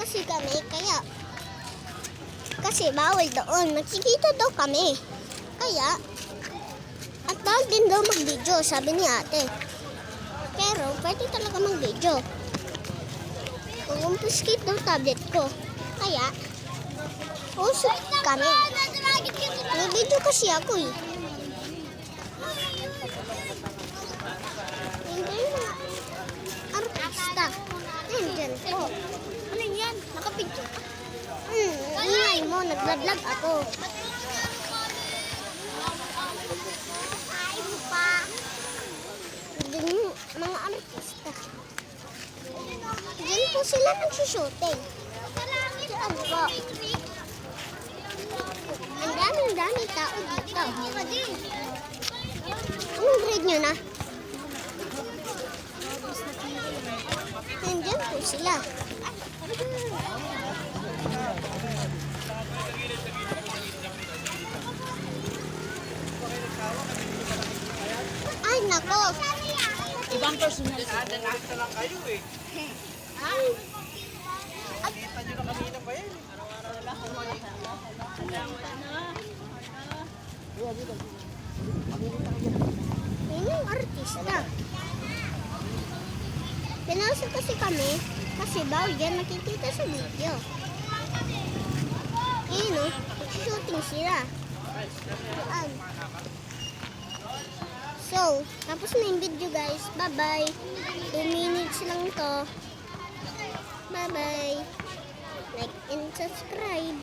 kasi kami, kasi bawal doon. Magkikita daw kami. Kaya, at bawal din daw mag-video, sabi ni ate. Pero, pwede talaga mag-video. Kumpiskate daw tablet ko. Kaya, usap kami. Nag-video kasi ako eh. Hindi yung mga artista. Nandyan po. Ano yan? Nakapidyo. Ingay mo, nag-vlog ako. Ay mo pa. Diyan yung mga artista. Diyan po sila nagsushooting. Diyan po. Ang dami tao dito. Anong grade nyo na? Nandyan po sila. Ay, nako. Ibang personal. Nakita lang kayo eh. Nakita nyo na kanina pa yan. Yun yung artista. Pinauso kasi kami kasi bawal yan nakikita sa video. Ayun o, shooting sila. Yan. So, tapos na yung video guys. Bye-bye. 2 minutes lang to. Bye-bye. Like and subscribe.